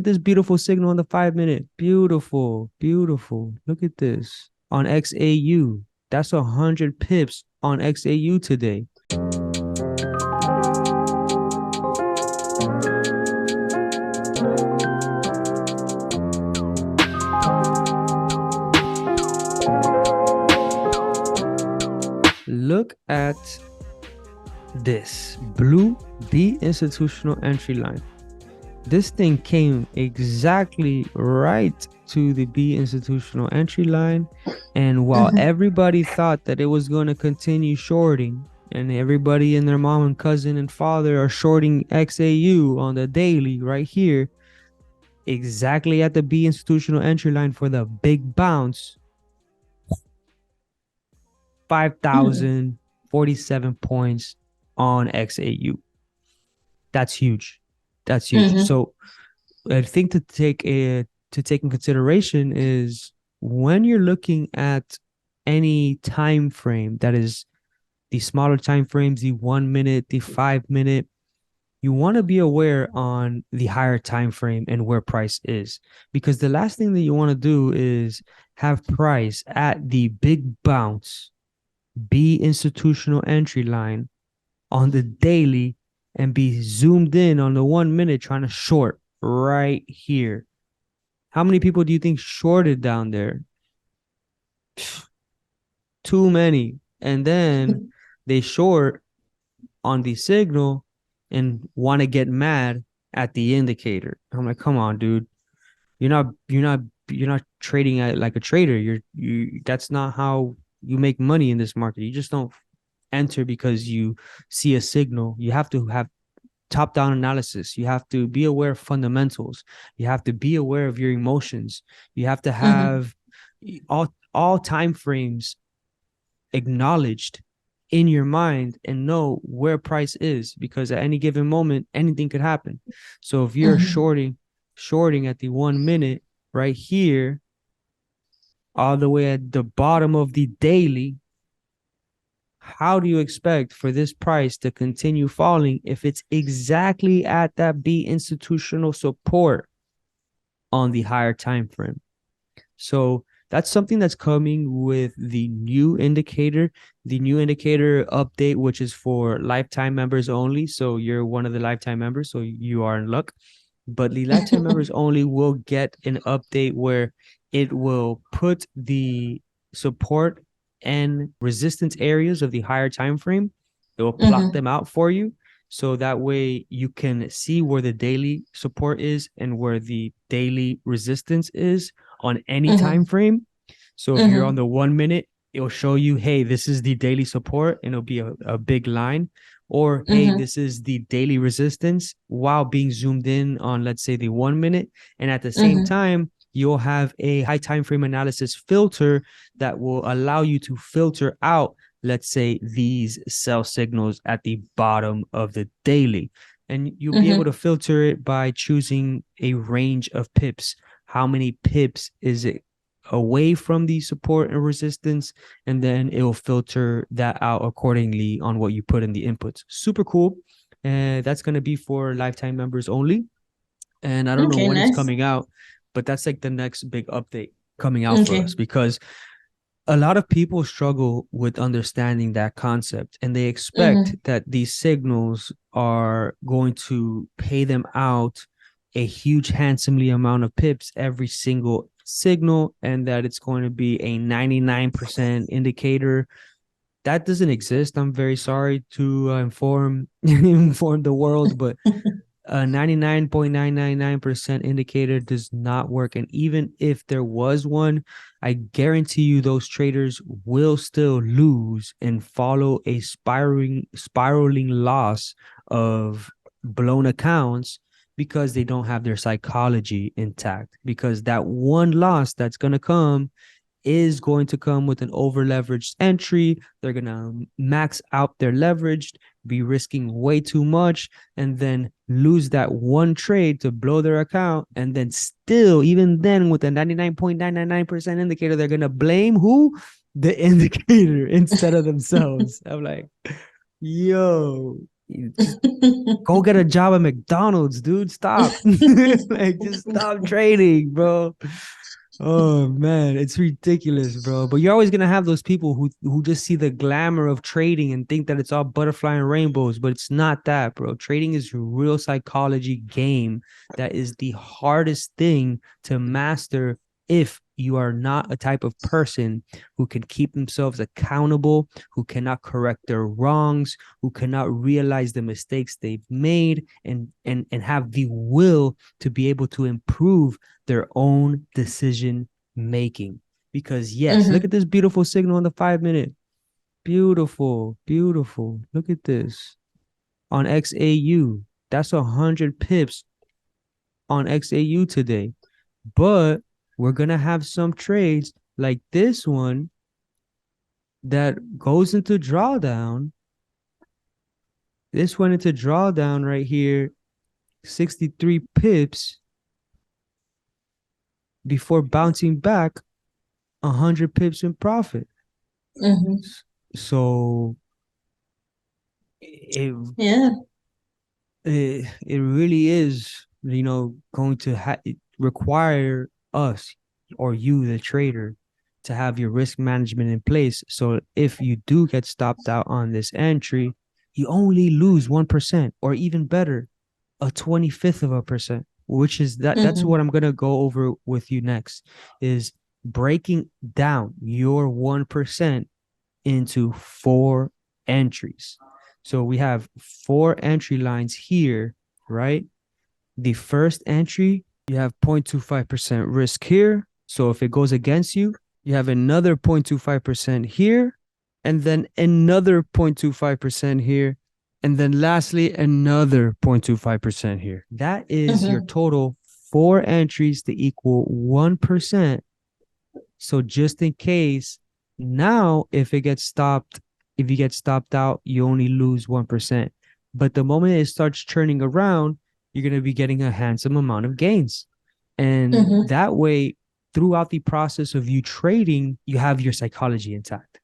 this beautiful signal on the 5 minute. Beautiful, beautiful. Look at this on XAU. That's 100 pips on XAU today. Look at this blue B institutional entry line. This thing came exactly right to the B institutional entry line. And while everybody thought that it was going to continue shorting, and everybody and their mom and cousin and father are shorting XAU on the daily right here, exactly at the B institutional entry line for the big bounce, 5,047 points on XAU. That's huge. That's huge. So I think to take in consideration is when you're looking at any time frame that is the smaller time frames, the 1 minute, the 5 minute, you want to be aware on the higher time frame and where price is, because the last thing that you want to do is have price at the big bounce B institutional entry line on the daily and be zoomed in on the 1 minute trying to short right here. How many people do you think shorted down there? Too many. And then they short on the signal and want to get mad at the indicator. I'm like, come on, dude. You're not trading at like a trader. That's not how you make money in this market. You just don't enter because you see a signal. You have to have top-down analysis. You have to be aware of fundamentals. You have to be aware of your emotions. You have to have all time frames acknowledged in your mind and know where price is, because at any given moment anything could happen. So if you're shorting at the 1 minute right here, all the way at the bottom of the daily, how do you expect for this price to continue falling if it's exactly at that B institutional support on the higher time frame? So that's something that's coming with the new indicator update, which is for lifetime members only. So you're one of the lifetime members, so you are in luck. But the lifetime members only will get an update where it will put the support and resistance areas of the higher time frame. It will plot them out for you, so that way you can see where the daily support is and where the daily resistance is on any time frame. So if you're on the 1 minute, it'll show you, hey, this is the daily support, and it'll be a big line. Or, hey, this is the daily resistance, while being zoomed in on, let's say, the 1 minute. And at the same time, you'll have a high time frame analysis filter that will allow you to filter out, let's say, these sell signals at the bottom of the daily. And you'll be able to filter it by choosing a range of pips. How many pips is it away from the support and resistance? And then it will filter that out accordingly on what you put in the inputs. Super cool. And that's going to be for lifetime members only. And I don't know when it's coming out, but that's like the next big update coming out for us, because a lot of people struggle with understanding that concept, and they expect that these signals are going to pay them out a huge, handsomely amount of pips every single signal, and that it's going to be a 99% indicator. That doesn't exist. I'm very sorry to inform the world, but a 99.999% indicator does not work. And even if there was one, I guarantee you those traders will still lose and follow a spiraling loss of blown accounts, because they don't have their psychology intact. Because that one loss that's going to come is going to come with an over leveraged entry. They're going to max out their leverage, be risking way too much, and then lose that one trade to blow their account. And then still, even then, with a 99.999% indicator, they're going to blame who? The indicator instead of themselves. I'm like, yo, You just go get a job at McDonald's, dude. Stop. Like, just stop trading, bro. Oh man, it's ridiculous, bro. But you're always gonna have those people who just see the glamour of trading and think that it's all butterfly and rainbows, but it's not that, bro. Trading is a real psychology game that is the hardest thing to master if you are not a type of person who can keep themselves accountable, who cannot correct their wrongs, who cannot realize the mistakes they've made and have the will to be able to improve their own decision making. Because yes, look Mm-hmm. at this beautiful signal on the 5 minute. Beautiful, beautiful. Look at this on XAU. That's 100 pips on XAU today. But we're gonna have some trades like this one that goes into drawdown. This went into drawdown right here, 63 pips before bouncing back 100 pips in profit. Mm-hmm. So it Yeah. it really is, going to require us or you, the trader, to have your risk management in place. So if you do get stopped out on this entry, you only lose 1%, or even better, a 25th of a percent, which is that's Mm-hmm. what I'm going to go over with you next, is breaking down your 1% into four entries. So we have four entry lines here, right? The first entry, you have 0.25% risk here. So if it goes against you, you have another 0.25% here, and then another 0.25% here, and then lastly, another 0.25% here. That is your Mm-hmm. total four entries to equal 1%. So just in case, now if you get stopped out, you only lose 1%. But the moment it starts turning around, you're going to be getting a handsome amount of gains. And Mm-hmm. that way, throughout the process of you trading, you have your psychology intact.